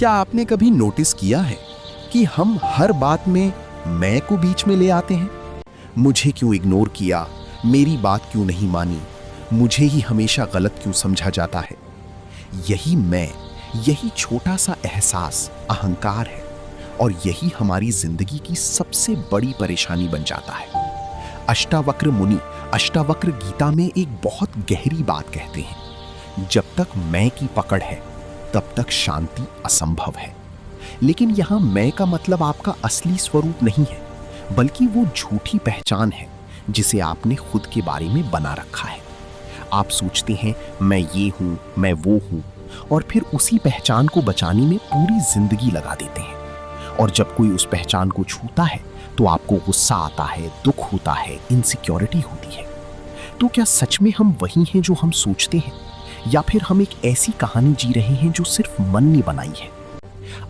क्या आपने कभी नोटिस किया है कि हम हर बात में मैं को बीच में ले आते हैं? मुझे क्यों इग्नोर किया, मेरी बात क्यों नहीं मानी, मुझे ही हमेशा गलत क्यों समझा जाता है? यही मैं, यही छोटा सा एहसास अहंकार है, और यही हमारी जिंदगी की सबसे बड़ी परेशानी बन जाता है। अष्टावक्र मुनि अष्टावक्र गीता में एक बहुत गहरी बात कहते हैं, जब तक मैं की पकड़ है तब तक शांति असंभव है। लेकिन यहां मैं का मतलब आपका असली स्वरूप नहीं है, बल्कि वो झूठी पहचान है जिसे आपने खुद के बारे में बना रखा है। आप सोचते हैं मैं ये हूं, मैं वो हूं, और फिर उसी पहचान को बचाने में पूरी जिंदगी लगा देते हैं। और जब कोई उस पहचान को छूता है तो आपको गुस्सा आता है, दुख होता है, इनसिक्योरिटी होती है। तो क्या सच में हम वही हैं जो हम सोचते हैं, या फिर हम एक ऐसी कहानी जी रहे हैं जो सिर्फ मन ने बनाई है?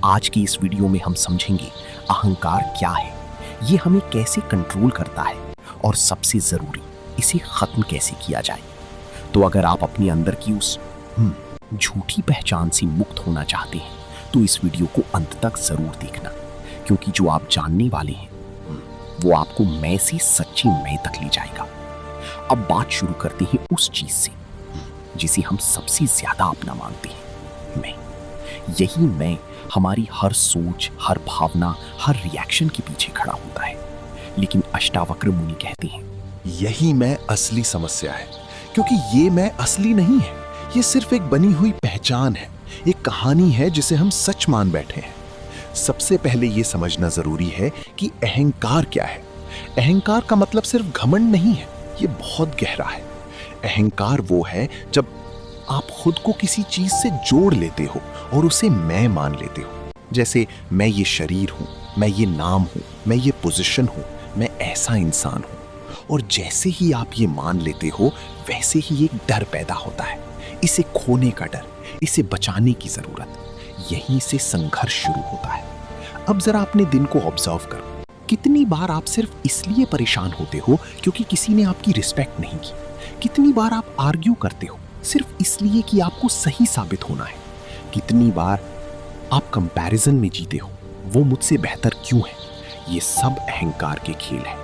आज की इस वीडियो में हम समझेंगे अहंकार क्या है, ये हमें कैसे कंट्रोल करता है, और सबसे जरूरी, इसे खत्म कैसे किया जाए। तो अगर आप अपने अंदर की उस झूठी पहचान से मुक्त होना चाहते हैं तो इस वीडियो को अंत तक जरूर देखना, क्योंकि जो आप जानने वाले हैं वो आपको मैं से सच्ची मैं तक ले जाएगा। अब बात शुरू करते हैं उस चीज से जिसे हम सबसे ज्यादा अपना मानते हैं, मैं। यही मैं हमारी हर सोच, हर भावना, हर रिएक्शन के पीछे खड़ा होता है। लेकिन अष्टावक्र मुनि कहते हैं यही मैं असली समस्या है, क्योंकि ये मैं असली नहीं है, ये सिर्फ एक बनी हुई पहचान है, एक कहानी है जिसे हम सच मान बैठे हैं। सबसे पहले ये समझना जरूरी है कि अहंकार क्या है। अहंकार का मतलब सिर्फ घमंड नहीं है, ये बहुत गहरा है। अहंकार वो है जब आप खुद को किसी चीज से जोड़ लेते हो और उसे मैं मान लेते हो। जैसे मैं ये शरीर हूं, मैं ये नाम हूं, मैं ये पोजीशन हूं, मैं ऐसा इंसान हूं। और जैसे ही आप ये मान लेते हो वैसे ही एक डर पैदा होता है, इसे खोने का डर, इसे बचाने की जरूरत। यहीं से संघर्ष शुरू होता है। अब जरा अपने दिन को ऑब्जर्व करो, कितनी बार आप सिर्फ इसलिए परेशान होते हो क्योंकि किसी ने आपकी रिस्पेक्ट नहीं की? कितनी बार आप आर्ग्यू करते हो सिर्फ इसलिए कि आपको सही साबित होना है? कितनी बार आप कंपैरिजन में जीते हो, वो मुझसे बेहतर क्यों है? ये सब अहंकार के खेल है।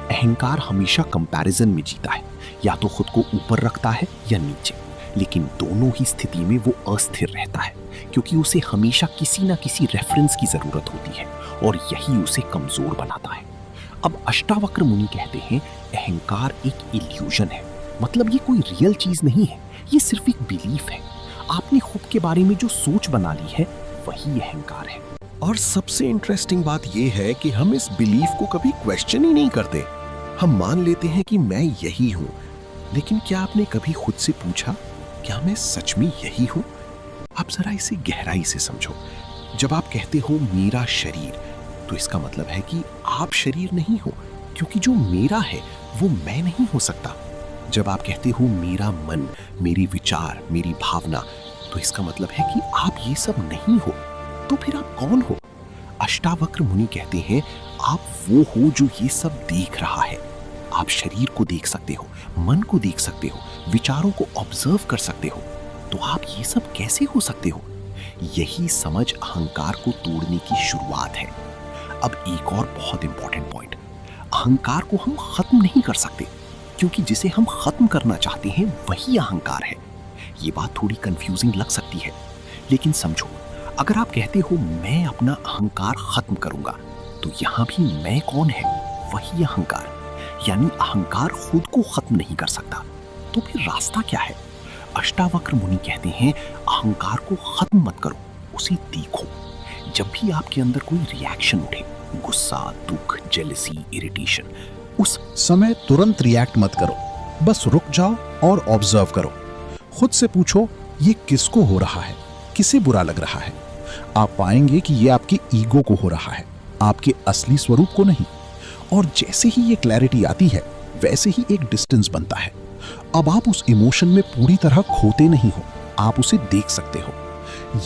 अहंकार हमेशा कंपैरिजन में जीता है, या तो खुद को ऊपर रखता है या नीचे, लेकिन दोनों ही स्थिति में वो अस्थिर रहता है, क्योंकि उसे हमेशा किसी ना किसी रेफरेंस की जरूरत होती है, और यही उसे कमजोर बनाता है। अब अष्टावक्र मुनि कहते हैं अहंकार एक इल्यूजन है, मतलब ये कोई रियल चीज नहीं है, ये सिर्फ एक बिलीफ है। आपने खुद के बारे में जो सोच बना ली है वही अहंकार है। और सबसे इंटरेस्टिंग बात यह है कि हम इस बिलीफ को कभी क्वेश्चन ही नहीं करते। हम मान लेते हैं कि मैं यही हूं, लेकिन क्या आपने कभी खुद से पूछा, क्या मैं सच में यही हूं? आप जरा इसे गहराई से समझो। जब आप कहते हो मेरा शरीर, तो इसका मतलब है कि आप शरीर नहीं हो, क्योंकि जो मेरा है वो मैं नहीं हो सकता। जब आप कहते हो मेरा मन, मेरे विचार, मेरी भावना, तो इसका मतलब है कि आप ये सब नहीं हो। तो फिर आप कौन हो? अष्टावक्र मुनि कहते हैं आप वो हो जो ये सब देख रहा है। आप शरीर को देख सकते हो, मन को देख सकते हो, विचारों को ऑब्जर्व कर सकते हो, तो आप ये सब कैसे हो सकते हो? यही समझ अहंकार को तोड़ने की शुरुआत है। अब एक और बहुत इंपॉर्टेंट पॉइंट, अहंकार को हम खत्म नहीं कर सकते, क्योंकि जिसे हम खत्म करना चाहते हैं वही अहंकार है। ये बात थोड़ी कंफ्यूजिंग लग सकती है, लेकिन समझो, अगर आप कहते हो मैं अपना अहंकार खत्म करूंगा, तो यहां भी मैं कौन है? वही अहंकार। यानी अहंकार खुद को खत्म नहीं कर सकता। तो फिर रास्ता क्या है? अष्टावक्र मुनि कहते हैं अहंकार को खत्म मत करो, उसे देखो। जब भी आपके अंदर कोई रिएक्शन उठे, गुस्सा, दुख, जेलसी, इरिटेशन, उस समय तुरंत रिएक्ट मत करो, बस रुक जाओ और ऑब्जर्व करो। खुद से पूछो ये किसको हो रहा है, किसे बुरा लग रहा है? आप पाएंगे कि ये आपके ईगो को हो रहा है, आपके असली स्वरूप को नहीं। और जैसे ही ये क्लैरिटी आती है वैसे ही एक डिस्टेंस बनता है। अब आप उस इमोशन में पूरी तरह खोते नहीं हो, आप उसे देख सकते हो।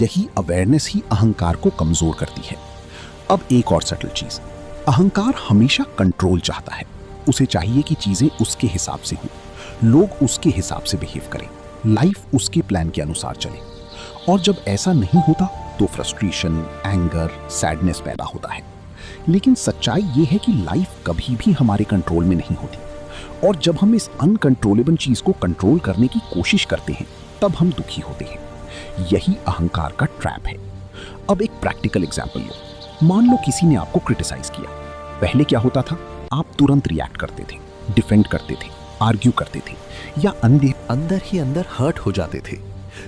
यही अवेयरनेस ही अहंकार को कमजोर करती है। अब एक और सटल चीज, अहंकार हमेशा कंट्रोल चाहता है। उसे चाहिए कि चीजें उसके हिसाब से हों, लोग उसके हिसाब से बिहेव करें, लाइफ उसके प्लान के अनुसार चले। और जब ऐसा नहीं होता तो फ्रस्ट्रेशन, एंगर, सैडनेस पैदा होता है। लेकिन सच्चाई ये है कि लाइफ कभी भी हमारे कंट्रोल में नहीं होती, और जब हम इस अनकंट्रोलेबल चीज को कंट्रोल करने की कोशिश करते हैं तब हम दुखी होते हैं। यही अहंकार का ट्रैप है। अब एक प्रैक्टिकल एग्जांपल लो। मान लो किसी ने आपको क्रिटिसाइज किया। पहले क्या होता था? आप तुरंत रिएक्ट करते थे, डिफेंड करते थे, आर्ग्यू करते थे, या अंदर ही अंदर हर्ट हो जाते थे।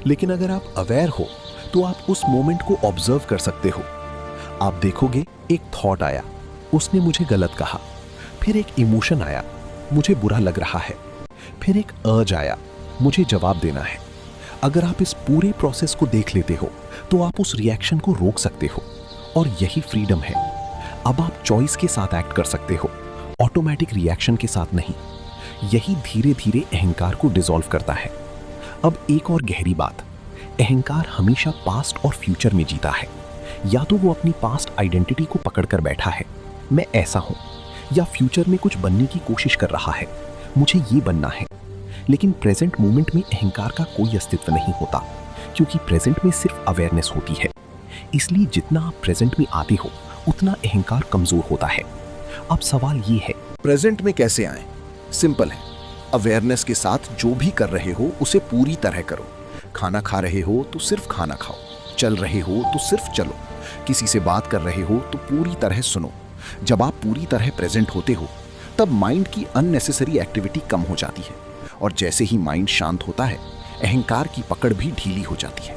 लेकिन अगर आप अवेयर हो तो आप उस मोमेंट को ऑब्जर्व कर सकते हो। आप देखोगे एक थॉट आया, उसने मुझे गलत कहा। फिर एक इमोशन आया, मुझे बुरा लग रहा है। फिर एक अर्ज आया, मुझे जवाब देना है। अगर आप इस पूरे प्रोसेस को देख लेते हो तो आप उस रिएक्शन को रोक सकते हो, और यही फ्रीडम है। अब आप चॉइस के साथ एक्ट कर सकते हो, ऑटोमेटिक रिएक्शन के साथ नहीं। यही धीरे धीरे अहंकार को डिसॉल्व करता है। अब एक और गहरी बात, अहंकार हमेशा पास्ट और फ्यूचर में जीता है। या तो वो अपनी पास्ट आइडेंटिटी को पकड़कर बैठा है, मैं ऐसा हूं, या फ्यूचर में कुछ बनने की कोशिश कर रहा है, मुझे ये बनना है। लेकिन प्रेजेंट मोमेंट में अहंकार का कोई अस्तित्व नहीं होता, क्योंकि प्रेजेंट में सिर्फ अवेयरनेस होती है। इसलिए जितना आप प्रेजेंट में आते हो उतना अहंकार कमजोर होता है। अब सवाल ये है, प्रेजेंट में कैसे आए? सिंपल है, अवेयरनेस के साथ जो भी कर रहे हो उसे पूरी तरह करो। खाना खा रहे हो तो सिर्फ खाना खाओ, चल रहे हो तो सिर्फ चलो, किसी से बात कर रहे हो तो पूरी तरह सुनो। जब आप पूरी तरह प्रेजेंट होते हो तब माइंड की अननेसेसरी एक्टिविटी कम हो जाती है, और जैसे ही माइंड शांत होता है अहंकार की पकड़ भी ढीली हो जाती है।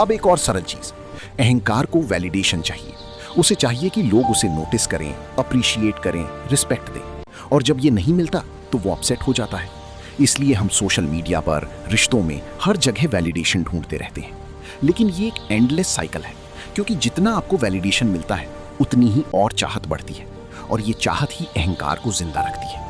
अब एक और सरल चीज, अहंकार को वैलिडेशन चाहिए। उसे चाहिए कि लोग उसे नोटिस करें, अप्रिशिएट करें, रिस्पेक्ट दें, और जब ये नहीं मिलता तो वो अपसेट हो जाता है। इसलिए हम सोशल मीडिया पर, रिश्तों में, हर जगह वैलिडेशन ढूंढते रहते हैं। लेकिन ये एक एंडलेस साइकिल है, क्योंकि जितना आपको वैलिडेशन मिलता है उतनी ही और चाहत बढ़ती है, और ये चाहत ही अहंकार को जिंदा रखती है।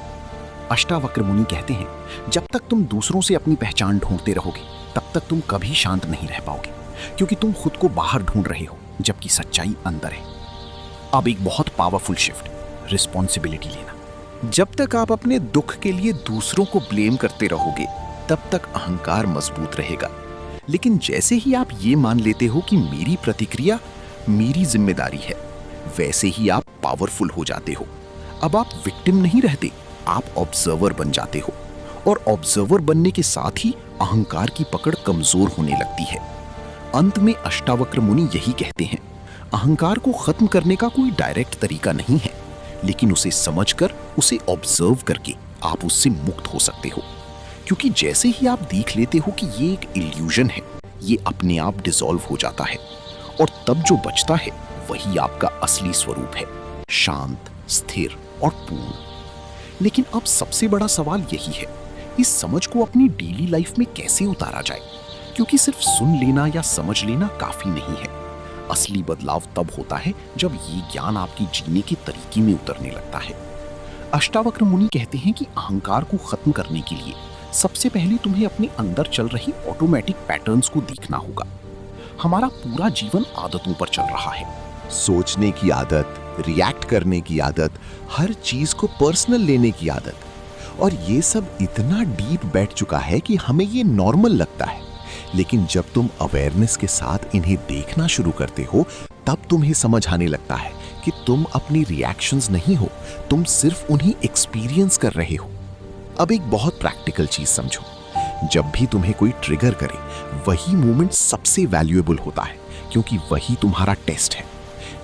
अष्टावक्र मुनि कहते हैं, जब तक तुम दूसरों से अपनी पहचान ढूंढते रहोगे तब तक तुम कभी शांत नहीं रह पाओगे, क्योंकि तुम खुद को बाहर ढूंढ रहे हो जबकि सच्चाई अंदर है। अब एक बहुत पावरफुल शिफ्ट, रिस्पॉन्सिबिलिटी लेना। जब तक आप अपने दुख के लिए दूसरों को ब्लेम करते रहोगे तब तक अहंकार मजबूत रहेगा। लेकिन जैसे ही आप ये मान लेते हो कि मेरी प्रतिक्रिया मेरी जिम्मेदारी है, वैसे ही आप पावरफुल हो जाते हो। अब आप विक्टिम नहीं रहते, आप ऑब्जर्वर बन जाते हो, और ऑब्जर्वर बनने के साथ ही अहंकार की पकड़ कमजोर होने लगती है। अंत में अष्टावक्र मुनि यही कहते हैं, अहंकार को खत्म करने का कोई डायरेक्ट तरीका नहीं है, लेकिन उसे समझकर, उसे ऑब्जर्व करके आप उससे मुक्त हो सकते हो। क्योंकि जैसे ही आप देख लेते हो कि ये एक इल्यूजन है, ये अपने आप डिसॉल्व हो जाता है, और तब जो बचता है वही आपका असली स्वरूप है, शांत, स्थिर और पूर्ण। लेकिन अब सबसे बड़ा सवाल यही है, इस समझ को अपनी डेली लाइफ में कैसे उतारा जाए? क्योंकि सिर्फ सुन लेना या समझ लेना काफी नहीं है। असली बदलाव तब होता है जब ये ज्ञान आपकी जीने के तरीके में उतरने लगता है। अष्टावक्र मुनि कहते हैं कि अहंकार को खत्म करने के लिए सबसे पहले तुम्हें अपने अंदर चल रही ऑटोमेटिक पैटर्न्स को देखना होगा। हमारा पूरा जीवन आदतों पर चल रहा है। सोचने की आदत, रिएक्ट करने की आदत, हर चीज को पर्सनल लेने की आदत, और ये सब इतना डीप बैठ चुका है कि हमें ये नॉर्मल लगता है। लेकिन जब तुम अवेयरनेस के साथ इन्हें देखना शुरू करते हो तब तुम्हें समझ आने लगता है कि तुम अपनी रिएक्शंस नहीं हो, तुम सिर्फ उन्हें एक्सपीरियंस कर रहे हो। अब एक बहुत प्रैक्टिकल चीज समझो, जब भी तुम्हें कोई ट्रिगर करे वही मोमेंट सबसे वैल्यूएबल होता है, क्योंकि वही तुम्हारा टेस्ट है।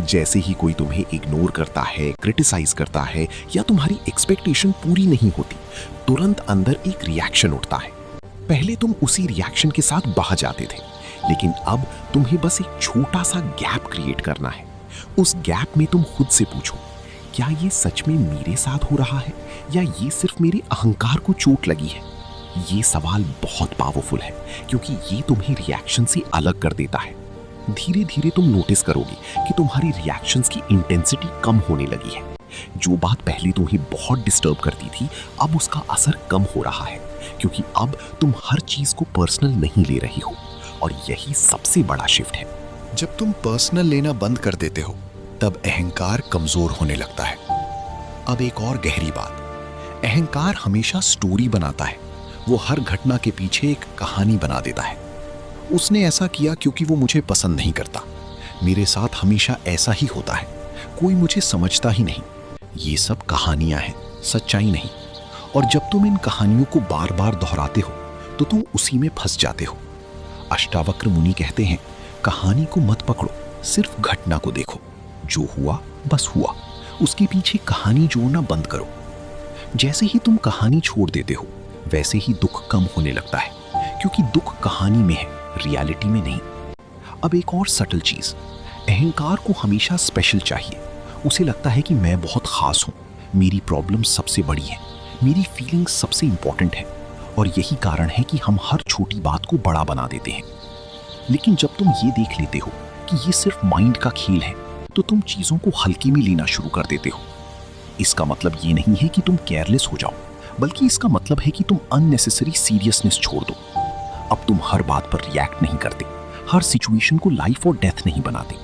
जैसे ही कोई तुम्हें इग्नोर करता है, क्रिटिसाइज करता है, या तुम्हारी एक्सपेक्टेशन पूरी नहीं होती, तुरंत अंदर एक रिएक्शन उठता है। पहले तुम उसी रिएक्शन के साथ बह जाते थे, लेकिन अब तुम्हें बस एक छोटा सा गैप क्रिएट करना है। उस गैप में तुम खुद से पूछो, क्या ये सच में मेरे साथ हो रहा है या ये सिर्फ मेरे अहंकार को चोट लगी है? ये सवाल बहुत पावरफुल है, क्योंकि ये तुम्हें रिएक्शन से अलग कर देता है। धीरे धीरे तुम नोटिस करोगे कि तुम्हारी रिएक्शंस की इंटेंसिटी कम होने लगी है। जो बात पहले तुम्हें बहुत डिस्टर्ब करती थी, अब उसका असर कम हो रहा है, क्योंकि अब तुम हर चीज को पर्सनल नहीं ले रही हो, और यही सबसे बड़ा शिफ्ट है। जब तुम पर्सनल लेना बंद कर देते हो तब अहंकार कमजोर होने लगता है। अब एक और गहरी बात, अहंकार हमेशा स्टोरी बनाता है। वो हर घटना के पीछे एक कहानी बना देता है, उसने ऐसा किया क्योंकि वो मुझे पसंद नहीं करता। मेरे साथ हमेशा ऐसा ही होता है, कोई मुझे समझता ही नहीं। ये सब कहानियां हैं, सच्चाई नहीं। और जब तुम इन कहानियों को बार बार दोहराते हो तो तुम उसी में फंस जाते हो। अष्टावक्र मुनि कहते हैं, कहानी को मत पकड़ो, सिर्फ घटना को देखो। जो हुआ बस हुआ, उसके पीछे कहानी जोड़ना बंद करो। जैसे ही तुम कहानी छोड़ देते हो वैसे ही दुख कम होने लगता है, क्योंकि दुख कहानी में है, रियलिटी में नहीं। अब एक और सटल चीज, अहंकार को हमेशा स्पेशल चाहिए। उसे लगता है कि मैं बहुत खास हूं, मेरी प्रॉब्लम सबसे बड़ी है, मेरी फीलिंग्स सबसे इंपॉर्टेंट है। और यही कारण है कि हम हर छोटी बात को बड़ा बना देते हैं। लेकिन जब तुम ये देख लेते हो कि ये सिर्फ माइंड का खेल है, तो तुम चीजों को हल्के में लेना शुरू कर देते हो। इसका मतलब ये नहीं है कि तुम केयरलेस हो जाओ, बल्कि इसका मतलब है कि तुम अननेसेसरी सीरियसनेस छोड़ दो। अब तुम हर बात पर रिएक्ट नहीं करते, हर सिचुएशन को लाइफ और डेथ नहीं बनाते,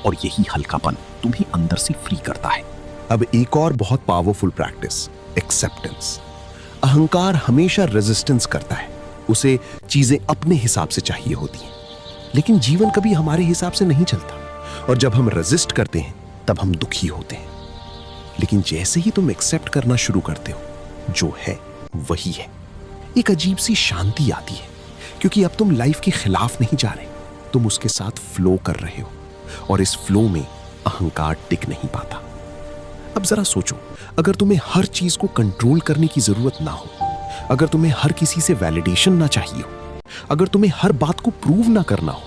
और यही हल्कापन तुम्हें अंदर से फ्री करता है। अब एक और बहुत पावरफुल प्रैक्टिस, एक्सेप्टेंस। अहंकार हमेशा रेजिस्टेंस करता है, उसे चीजें अपने हिसाब से चाहिए होती हैं, लेकिन जीवन कभी हमारे हिसाब से नहीं चलता। और जब हम रेजिस्ट करते हैं तब हम दुखी होते हैं। लेकिन जैसे ही तुम एक्सेप्ट करना शुरू करते हो, जो है वही है, एक अजीब सी शांति आती है, क्योंकि अब तुम लाइफ के खिलाफ नहीं जा रहे, तुम उसके साथ फ्लो कर रहे हो। और इस फ्लो में अहंकार टिक नहीं पाता। अब जरा सोचो, अगर तुम्हें हर चीज को कंट्रोल करने की जरूरत ना हो, अगर तुम्हें हर किसी से वैलिडेशन ना चाहिए हो, अगर तुम्हें हर बात को प्रूव ना करना हो,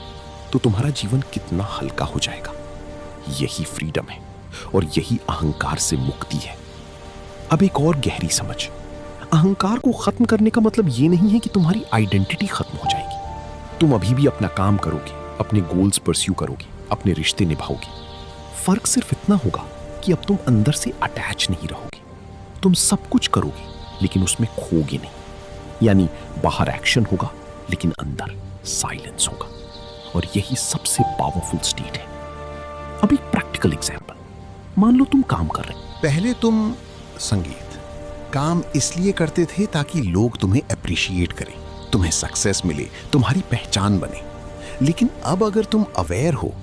तो तुम्हारा जीवन कितना हल्का हो जाएगा। यही फ्रीडम है और यही अहंकार से मुक्ति है। अब एक और गहरी समझ, अहंकार को खत्म करने का मतलब ये नहीं है कि तुम्हारी आइडेंटिटी खत्म हो जाएगी। तुम अभी भी अपना काम करोगे, अपने गोल्स परस्यू करोगे, अपने रिश्ते निभाओगे। फर्क सिर्फ इतना होगा कि अब तुम अंदर से अटैच नहीं रहोगे। तुम सब कुछ करोगे लेकिन उसमें खोगे नहीं। यानी बाहर एक्शन होगा लेकिन अंदर साइलेंस होगा। और यही सबसे पावरफुल स्टेट है। अब एक प्रैक्टिकल एग्जांपल, मान लो तुम काम कर रहे हो। पहले तुम संगीत काम इसलिए करते थे ताकि लोग तुम्हें अप्रिशिएट करें, तुम्हें सक्सेस मिले, तुम्हारी पहचान बने। लेकिन अब अगर तुम अवेयर हो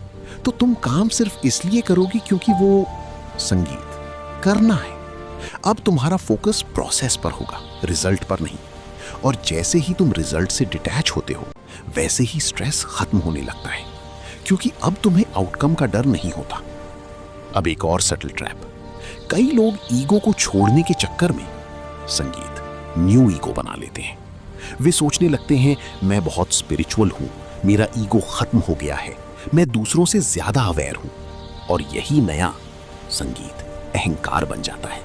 तो तुम काम सिर्फ इसलिए करोगे क्योंकि वो संगीत करना है। अब तुम्हारा फोकस प्रोसेस पर होगा, रिजल्ट पर नहीं। और जैसे ही तुम रिजल्ट से डिटैच होते हो वैसे ही स्ट्रेस खत्म होने लगता है, क्योंकि अब तुम्हें आउटकम का डर नहीं होता। अब एक और सटल ट्रैप, कई लोग ईगो को छोड़ने के चक्कर में संगीत न्यू ईगो बना लेते हैं। वे सोचने लगते हैं, मैं बहुत स्पिरिचुअल हूं, मेरा ईगो खत्म हो गया है, मैं दूसरों से ज्यादा अवेयर हूं। और यही नया संगीत अहंकार बन जाता है।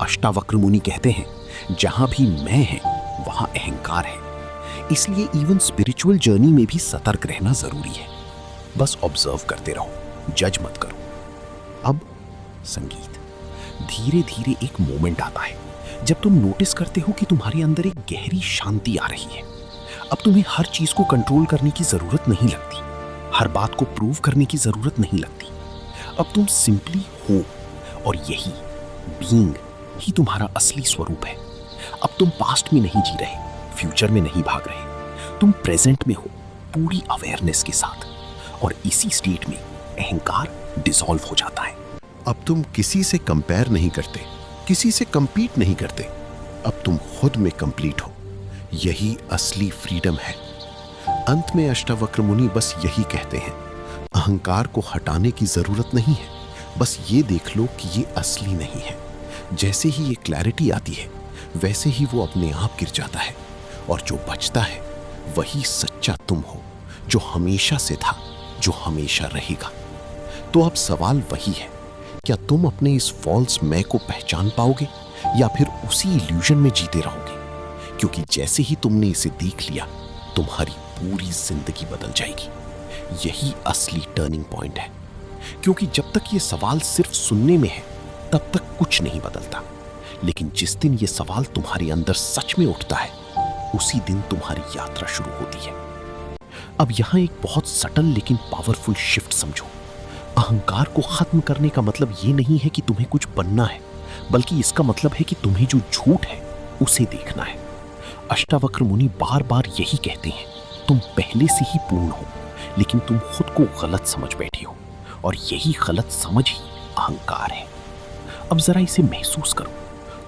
अष्टावक्र मुनि कहते हैं, जहां भी मैं है वहां अहंकार है। इसलिए इवन स्पिरिचुअल जर्नी में भी सतर्क रहना जरूरी है। बस ऑब्जर्व करते रहो, जज मत करो। अब संगीत धीरे धीरे एक मोमेंट आता है जब तुम नोटिस करते हो कि तुम्हारे अंदर एक गहरी शांति आ रही है। अब तुम्हें हर चीज को कंट्रोल करने की जरूरत नहीं लगती, हर बात को प्रूव करने की जरूरत नहीं लगती। अब तुम सिंपली हो, और यही बीइंग ही तुम्हारा असली स्वरूप है। अब तुम पास्ट में नहीं जी रहे, फ्यूचर में नहीं भाग रहे, तुम प्रेजेंट में हो, पूरी अवेयरनेस के साथ। और इसी स्टेट में अहंकार डिसॉल्व हो जाता है। अब तुम किसी से कंपेयर नहीं करते, किसी से कंपीट नहीं करते, अब तुम खुद में कंप्लीट हो। यही असली फ्रीडम है। अंत में अष्टावक्र मुनि बस यही कहते हैं, अहंकार को हटाने की जरूरत नहीं है, बस ये देख लो कि ये असली नहीं है। जैसे ही ये क्लैरिटी आती है वैसे ही वो अपने आप गिर जाता है, और जो बचता है वही सच्चा तुम हो, जो हमेशा से था, जो हमेशा रहेगा। तो अब सवाल वही है, क्या तुम अपने इस फॉल्स मैं को पहचान पाओगे या फिर उसी इल्यूजन में जीते रहोगे? क्योंकि जैसे ही तुमने इसे देख लिया तुम्हारी पूरी जिंदगी बदल जाएगी। यही असली टर्निंग पॉइंट है। क्योंकि जब तक ये सवाल सिर्फ सुनने में है तब तक कुछ नहीं बदलता, लेकिन जिस दिन ये सवाल तुम्हारे अंदर सच में उठता है उसी दिन तुम्हारी यात्रा शुरू होती है। अब यहां एक बहुत सटल लेकिन पावरफुल शिफ्ट समझो। अहंकार को खत्म करने का मतलब ये नहीं है कि तुम्हें कुछ बनना है, बल्कि इसका मतलब है कि तुम्हें जो झूठ है उसे देखना है। अष्टावक्र मुनि बार बार यही कहते हैं, तुम पहले से ही पूर्ण हो, लेकिन तुम खुद को गलत समझ बैठे हो, और यही गलत समझ ही अहंकार है। अब जरा इसे महसूस करो।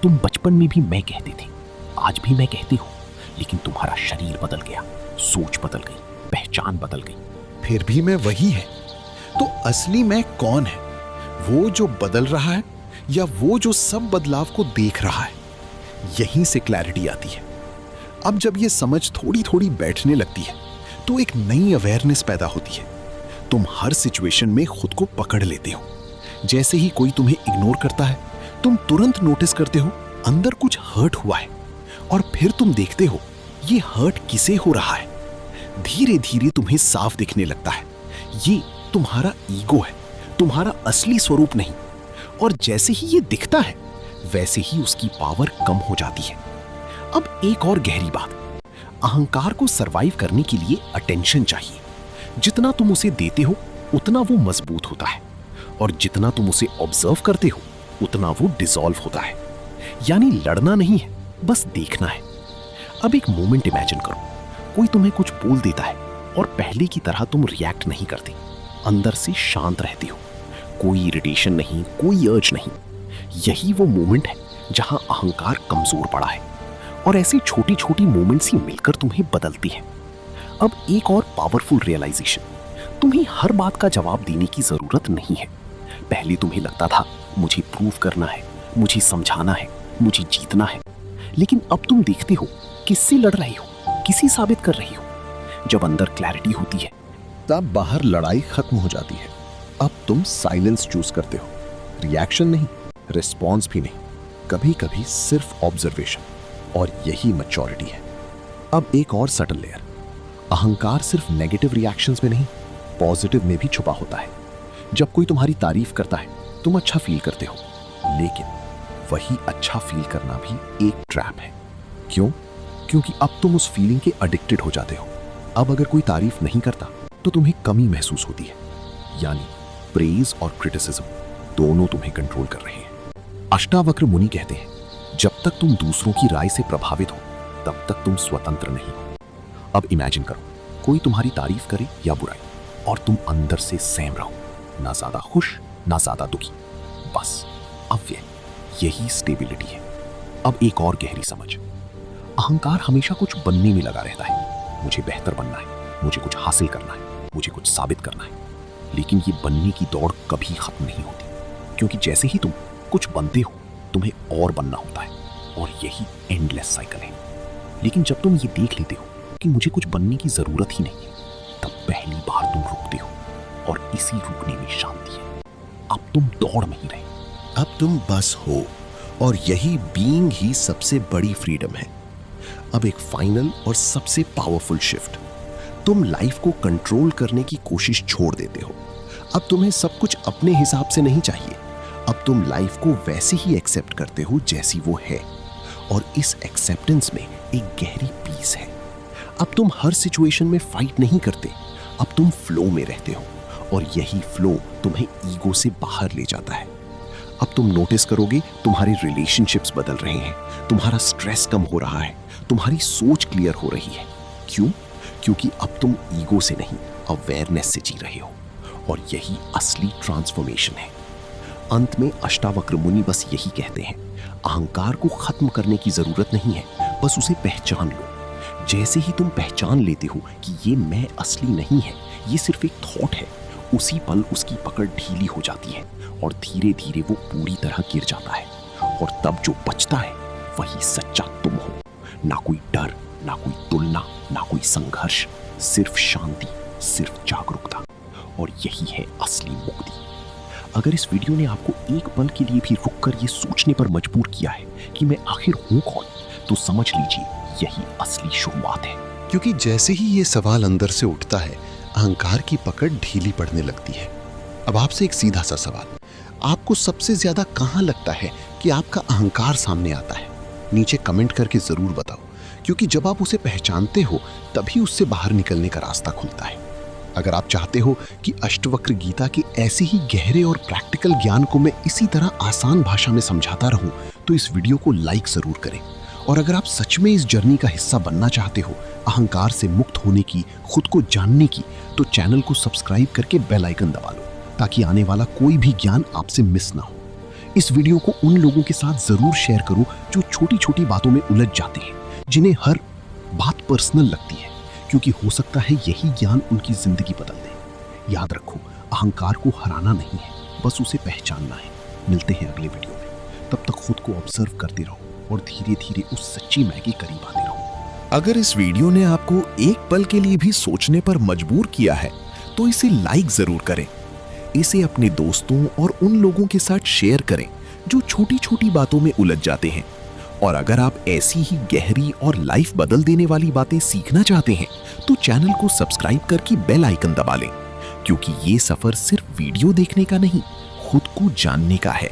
तुम बचपन में भी मैं कहते थे, आज भी मैं कहते हो, लेकिन तुम्हारा शरीर बदल गया, सोच बदल गई, पहचान बदल गई। फिर भी मैं वही है। तो असली मैं कौन है? वो जो बदल रहा है या वो जो सब बदलाव को देख रहा है? यहीं से क्लैरिटी आती है। अब जब ये समझ थोड़ी थोड़ी बैठने लगती है तो एक नई अवेयरनेस पैदा होती है। तुम हर सिचुएशन में खुद को पकड़ लेते हो। जैसे ही कोई तुम्हें इग्नोर करता है, तुम तुरंत नोटिस करते हो अंदर कुछ हर्ट हुआ है, और फिर तुम देखते हो ये हर्ट किसे हो रहा है। धीरे धीरे तुम्हें साफ दिखने लगता है ये तुम्हारा ईगो है, तुम्हारा असली स्वरूप नहीं। और जैसे ही ये दिखता है वैसे ही उसकी पावर कम हो जाती है। अब एक और गहरी बात, अहंकार को सरवाइव करने के लिए अटेंशन चाहिए। जितना तुम उसे देते हो उतना वो मजबूत होता है, और जितना तुम उसे ऑब्जर्व करते हो उतना वो डिसॉल्व होता है। यानी लड़ना नहीं है, बस देखना है। अब एक मोमेंट इमेजिन करो, कोई तुम्हें कुछ बोल देता है और पहले की तरह तुम रिएक्ट नहीं करते, अंदर से शांत रहते हो, कोई इरिटेशन नहीं, कोई अर्ज नहीं। यही वो मोमेंट है जहां अहंकार कमजोर पड़ा है, और ऐसी छोटी छोटी मोमेंट्स ही मिलकर तुम्हें बदलती हैं। अब एक और पावरफुल रियलाइजेशन, तुम्हें हर बात का जवाब देने की जरूरत नहीं है। पहले तुम्हें लगता था मुझे प्रूव करना है, मुझे समझाना है, मुझे जीतना है, लेकिन अब तुम देखते हो किससे लड़ रहे हो, किसी साबित कर रही हो। जब अंदर क्लैरिटी होती है तब बाहर लड़ाई खत्म हो जाती है। अब तुम साइलेंस चूज करते हो, रिएक्शन नहीं, रिस्पॉन्स भी नहीं, कभी कभी सिर्फ ऑब्जर्वेशन। और यही मैच्योरिटी है। अब एक और सटल लेयर, अहंकार सिर्फ नेगेटिव रिएक्शंस में नहीं, पॉजिटिव में भी छुपा होता है। जब कोई तुम्हारी तारीफ करता है तुम अच्छा फील करते हो, लेकिन वही अच्छा फील करना भी एक ट्रैप है। क्यों? क्योंकि अब तुम उस फीलिंग के एडिक्टेड हो जाते हो। अब अगर कोई तारीफ नहीं करता तो तुम्हें कमी महसूस होती है, यानी प्रेज और क्रिटिसिज्म दोनों तुम्हें कंट्रोल कर रहे हैं। अष्टावक्र मुनि कहते हैं, जब तक तुम दूसरों की राय से प्रभावित हो तब तक तुम स्वतंत्र नहीं हो। अब इमेजिन करो, कोई तुम्हारी तारीफ करे या बुराई, और तुम अंदर से सहम रहो, ना ज्यादा खुश ना ज्यादा दुखी, बस अव्यय। यही स्टेबिलिटी है। अब एक और गहरी समझ, अहंकार हमेशा कुछ बनने में लगा रहता है। मुझे बेहतर बनना है, मुझे कुछ हासिल करना है, मुझे कुछ साबित करना है। लेकिन ये बनने की दौड़ कभी खत्म नहीं होती, क्योंकि जैसे ही तुम कुछ बनते हो तुम्हें और बनना होता है, और यही एंडलेस साइकिल है। लेकिन जब तुम ये देख लेते हो कि मुझे कुछ बनने की जरूरत ही नहीं है, तब पहली बार तुम रुकते हो, और इसी रुकने में शांति है। अब तुम दौड़ नहीं रहे, अब तुम बस हो, और यही बीइंग ही सबसे बड़ी फ्रीडम है। अब एक फाइनल और सबसे पावरफुल शिफ्ट, तुम लाइफ को कंट्रोल करने की कोशिश छोड़ देते हो। अब तुम्हें सब कुछ अपने हिसाब से नहीं चाहिए। अब तुम लाइफ को वैसे ही एक्सेप्ट करते हो जैसी वो है, और इस एक्सेप्टेंस में एक गहरी पीस है। अब तुम हर सिचुएशन में फाइट नहीं करते, अब तुम फ्लो में रहते हो, और यही फ्लो तुम्हें ईगो से बाहर ले जाता है। अब तुम नोटिस करोगे तुम्हारे रिलेशनशिप्स बदल रहे हैं, तुम्हारा स्ट्रेस कम हो रहा है, तुम्हारी सोच क्लियर हो रही है। क्यों? क्योंकि अब तुम ईगो से नहीं, अवेयरनेस से जी रहे हो, और यही असली ट्रांसफॉर्मेशन है। अंत में अष्टावक्र मुनि बस यही कहते हैं, अहंकार को खत्म करने की जरूरत नहीं है, बस उसे पहचान लो। जैसे ही तुम पहचान लेते हो कि ये मैं असली नहीं है, ये सिर्फ एक थॉट है, उसी पल उसकी पकड़ ढीली हो जाती है, और धीरे धीरे वो पूरी तरह गिर जाता है। और तब जो बचता है वही सच्चा तुम हो। ना कोई डर, ना कोई तुलना, ना कोई संघर्ष, सिर्फ शांति, सिर्फ जागरूकता। और यही है असली मुक्ति। अगर इस वीडियो ने आपको एक पल के लिए भी रुककर ये सोचने पर मजबूर किया है कि मैं आखिर हूं कौन, तो समझ लीजिए यही असली शुरुआत है। क्योंकि जैसे ही ये सवाल अंदर से उठता है, अहंकार की पकड़ ढीली पड़ने लगती है। अब आपसे एक सीधा सा सवाल, आपको सबसे ज्यादा कहां लगता है कि आपका अहंकार सामने आता है? नीचे कमेंट करके जरूर बताओ, क्योंकि जब आप उसे पहचानते हो तभी उससे बाहर निकलने का रास्ता खुलता है। अगर आप चाहते हो कि अष्टवक्र गीता के ऐसे ही गहरे और प्रैक्टिकल ज्ञान को मैं इसी तरह आसान भाषा में समझाता रहूं, तो इस वीडियो को लाइक जरूर करें और अगर आप सच में इस जर्नी का हिस्सा बनना चाहते हो, अहंकार से मुक्त होने की, खुद को जानने की, तो चैनल को सब्सक्राइब करके बेल आइकन दबा लो ताकि आने वाला कोई भी ज्ञान आपसे मिस ना हो। इस वीडियो को उन लोगों के साथ जरूर शेयर करो जो छोटी छोटी बातों में उलझ जाते हैं, जिन्हें हर बात पर्सनल लगती है, क्योंकि हो सकता है यही ज्ञान उनकी जिंदगी बदल दे। याद रखो, अहंकार को हराना नहीं है, बस उसे पहचानना है। मिलते हैं अगले वीडियो में। तब तक खुद को ऑब्जर्व करते रहो और धीरे धीरे उस सच्ची मैं के करीब आते रहो। अगर इस वीडियो ने आपको एक पल के लिए भी सोचने पर मजबूर किया है तो इसे लाइक जरूर करें। इसे अपने दोस्तों और उन लोगों के साथ शेयर करें जो छोटी छोटी बातों में उलझ जाते हैं। और अगर आप ऐसी ही गहरी और लाइफ बदल देने वाली बातें सीखना चाहते हैं तो चैनल को सब्सक्राइब करके बेल आइकन दबा लें, क्योंकि ये सफर सिर्फ वीडियो देखने का नहीं, खुद को जानने का है।